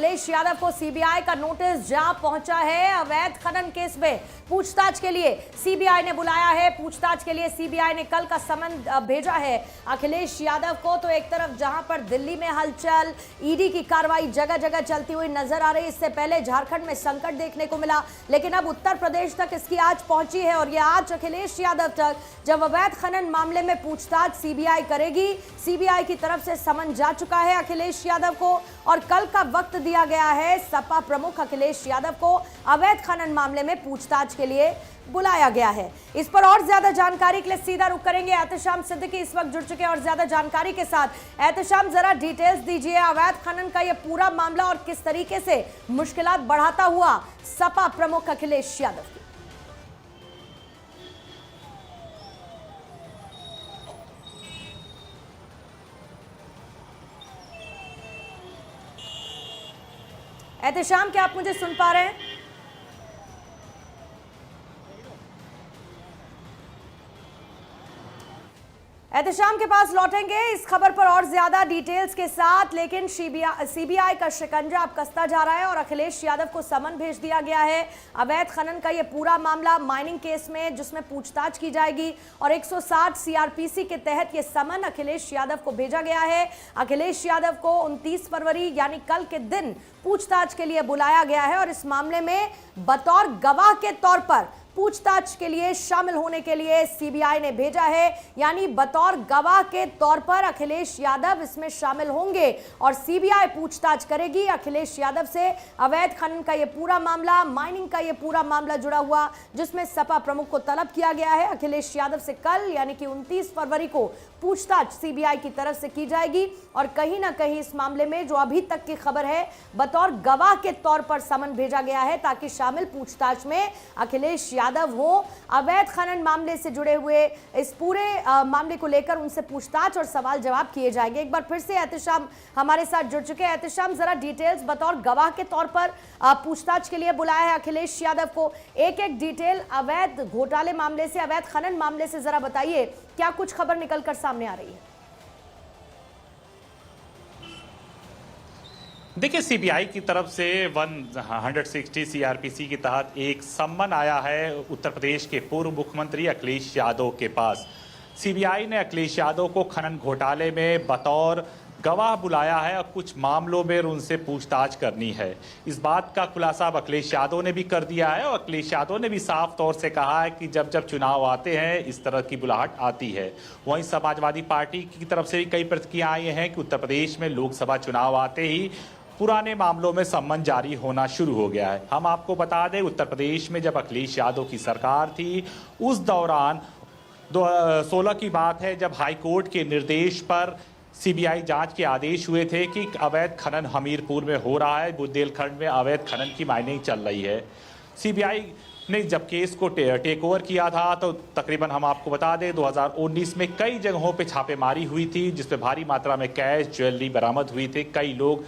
अखिलेश यादव को सीबीआई का नोटिस जहां पहुंचा है अवैध खनन केस में पूछताछ के लिए सीबीआई ने बुलाया है। पूछताछ के लिए सीबीआई ने कल का समन भेजा है अखिलेश यादव को। तो एक तरफ जहां पर दिल्ली में हलचल, ईडी की कार्रवाई जगह जगह चलती हुई नजर आ रही। इससे पहले झारखंड में संकट देखने को मिला, लेकिन अब उत्तर प्रदेश तक इसकी आज पहुंची है। और यह आज अखिलेश यादव तक, जब अवैध खनन मामले में पूछताछ सीबीआई करेगी। सीबीआई की तरफ से समन जा चुका है अखिलेश यादव को और कल का वक्त दिया गया है। सपा प्रमुख अखिलेश यादव को अवैध खनन मामले में पूछताछ के लिए बुलाया गया है। इस पर और ज्यादा जानकारी के लिए सीधा रुख करेंगे एहतेशाम सिद्दीकी इस वक्त जुड़ चुके हैं और ज्यादा जानकारी के साथ। एहतेशाम, जरा डिटेल्स दीजिए अवैध खनन का यह पूरा मामला और किस तरीके से मुश्किलात बढ़ाता हुआ सपा प्रमुख अखिलेश यादव। एहतेशाम, क्या आप मुझे सुन पा रहे हैं? एहतेशाम के पास लौटेंगे इस खबर पर और ज्यादा डिटेल्स के साथ, लेकिन सीबीआई का शिकंजा अब कसता जा रहा है और अखिलेश यादव को समन भेज दिया गया है। अवैध खनन का यह पूरा मामला माइनिंग केस में जिसमें पूछताछ की जाएगी और 160 सीआरपीसी के तहत यह समन अखिलेश यादव को भेजा गया है। अखिलेश यादव को 29 फरवरी यानी कल के दिन पूछताछ के लिए बुलाया गया है और इस मामले में बतौर गवाह के तौर पर पूछताछ के लिए शामिल होने के लिए सीबीआई ने भेजा है। यानी बतौर गवाह के तौर पर अखिलेश यादव इसमें शामिल होंगे और सीबीआई पूछताछ करेगी अखिलेश यादव से। अवैध खनन का यह पूरा मामला, माइनिंग का यह पूरा मामला जुड़ा हुआ, जिसमें सपा प्रमुख को तलब किया गया है अखिलेश यादव से कल यानी कि 29 फरवरी को पूछताछ सीबीआई की तरफ से की जाएगी। और कहीं ना कहीं इस मामले में जो अभी तक की खबर है, बतौर गवाह के तौर पर समन भेजा गया है ताकि शामिल पूछताछ में अखिलेश यादव हो। अवैध खनन मामले से जुड़े हुए इस पूरे मामले को लेकर उनसे पूछताछ और सवाल जवाब किए जाएंगे। एक बार फिर से एहतेशाम हमारे साथ जुड़ चुके हैं। एहतेशाम, जरा डिटेल्स, बतौर गवाह के तौर पर पूछताछ के लिए बुलाया है अखिलेश यादव को। एक एक डिटेल अवैध घोटाले मामले से, अवैध खनन मामले से जरा बताइए, क्या कुछ खबर निकलकर सामने आ रही है? देखिए, सीबीआई की तरफ से 160 सीआरपीसी के तहत एक सम्मन आया है उत्तर प्रदेश के पूर्व मुख्यमंत्री अखिलेश यादव के पास। सीबीआई ने अखिलेश यादव को खनन घोटाले में बतौर गवाह बुलाया है और कुछ मामलों में उनसे पूछताछ करनी है। इस बात का खुलासा अब अखिलेश यादव ने भी कर दिया है और अखिलेश यादव ने भी साफ तौर से कहा है कि जब जब चुनाव आते हैं इस तरह की बुलाहट आती है। वहीं समाजवादी पार्टी की तरफ से भी कई प्रतिक्रियाएं आई हैं कि उत्तर प्रदेश में लोकसभा चुनाव आते ही पुराने मामलों में सम्मन जारी होना शुरू हो गया है। हम आपको बता दें, उत्तर प्रदेश में जब अखिलेश यादव की सरकार थी उस दौरान 2016 की बात है, जब हाईकोर्ट के निर्देश पर सीबीआई जांच के आदेश हुए थे कि अवैध खनन हमीरपुर में हो रहा है, बुंदेलखंड में अवैध खनन की माइनिंग चल रही है। सीबीआई ने जब केस को टेक ओवर किया था तो तकरीबन हम आपको बता दें 2019 में कई जगहों पे छापेमारी हुई थी, जिसमें भारी मात्रा में कैश, ज्वेलरी बरामद हुई थी। कई लोग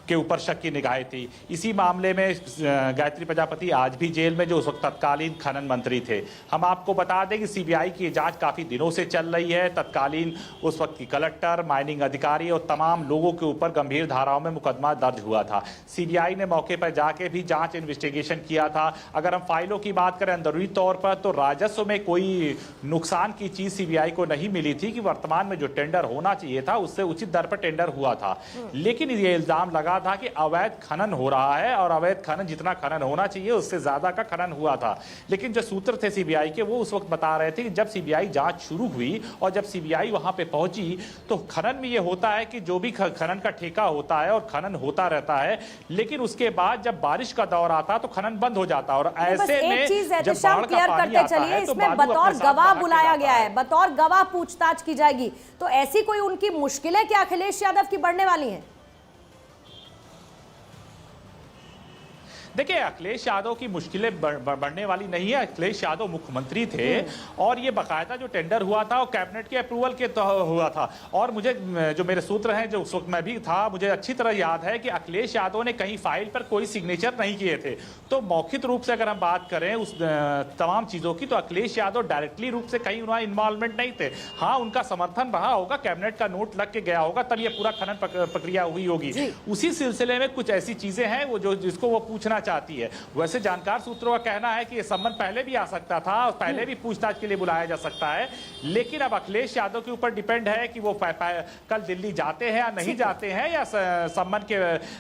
के ऊपर शक की निगाहें थी। इसी मामले में गायत्री प्रजापति आज भी जेल में, जो उस वक्त तत्कालीन खनन मंत्री थे। हम आपको बता दें कि सीबीआई की जांच काफ़ी दिनों से चल रही है। तत्कालीन उस वक्त की कलेक्टर, माइनिंग अधिकारी और तमाम लोगों के ऊपर गंभीर धाराओं में मुकदमा दर्ज हुआ था। सीबीआई ने मौके पर जाके भी जांच इन्वेस्टिगेशन किया था। अगर हम फाइलों की बात करें अंदरूनी तौर पर, तो राजस्व में कोई नुकसान की चीज़ सीबीआई को नहीं मिली थी कि वर्तमान में जो टेंडर होना चाहिए था उससे उचित दर पर टेंडर हुआ था। लेकिन ये इल्जाम लगा था कि अवैध खनन हो रहा है और अवैध खनन, जितना खनन होना चाहिए उससे ज्यादा का खनन हुआ था। लेकिन जो सूत्र थे सीबीआई के, वो उस वक्त बता रहे थे कि जब सीबीआई जांच शुरू हुई और जब सीबीआई वहां पे पहुंची तो खनन में ये होता है कि जो भी खनन का ठेका होता है और खनन होता रहता है, लेकिन उसके बाद जब बारिश का दौर आता तो खनन बंद हो जाता। और ऐसे में जब बाढ़ का पानी आता है तो बतौर गवाह बुलाया गया है, बतौर गवाह पूछताछ की जाएगी, तो ऐसी कोई उनकी मुश्किलें क्या अखिलेश यादव की बढ़ने वाली हैं? देखिए, अखिलेश यादव की मुश्किलें बढ़ने वाली नहीं है। अखिलेश यादव मुख्यमंत्री थे और ये बाकायदा जो टेंडर हुआ था वो कैबिनेट के अप्रूवल के हुआ था। और मुझे जो मेरे सूत्र हैं, जो उस वक्त मैं भी था, मुझे अच्छी तरह याद है कि अखिलेश यादव ने कहीं फाइल पर कोई सिग्नेचर नहीं किए थे। तो मौखिक रूप से अगर हम बात करें उस तमाम चीजों की, तो अखिलेश यादव डायरेक्टली रूप से कहीं उन्होंने इन्वॉल्वमेंट नहीं थे। हाँ, उनका समर्थन रहा होगा, कैबिनेट का नोट लग के गया होगा, तब ये पूरा खनन प्रक्रिया हुई होगी। उसी सिलसिले में कुछ ऐसी चीजें हैं वो जिसको वो पूछना चाहती है। वैसे जानकार सूत्रों का कहना है कि ये सम्मन पहले भी आ सकता था और पहले भी पूछताछ के लिए बुलाया जा सकता है, लेकिन अब अखिलेश यादव के ऊपर डिपेंड है कि वो कल दिल्ली जाते हैं या नहीं जाते हैं, या सम्मन के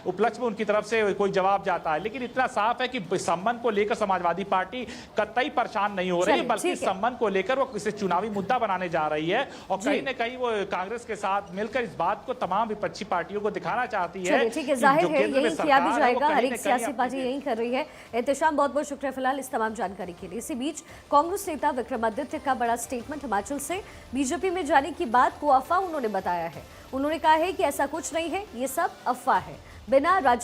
उपलक्ष्य में उनकी तरफ से कोई जवाब जाता है। लेकिन इतना साफ है कि सम्मन को लेकर समाजवादी पार्टी कतई परेशान नहीं हो रही, बल्कि सम्मन को लेकर वो इसे चुनावी मुद्दा बनाने जा रही है और कहीं ना कहीं वो कांग्रेस के साथ मिलकर इस बात को तमाम विपक्षी पार्टियों को दिखाना चाहती है। ठीक है, जाहिर है यही किया भी जाएगा, हर एक सियासी पार्टी यही कर रही है। एहतशाम, बहुत बहुत शुक्रिया फिलहाल इस तमाम जानकारी के लिए। इसी बीच कांग्रेस नेता विक्रमादित्य का बड़ा स्टेटमेंट, हिमाचल से बीजेपी में जाने की बात को अफवाह उन्होंने बताया है। उन्होंने कहा है कि ऐसा कुछ नहीं है, ये सब अफवाह है। बिना राज्य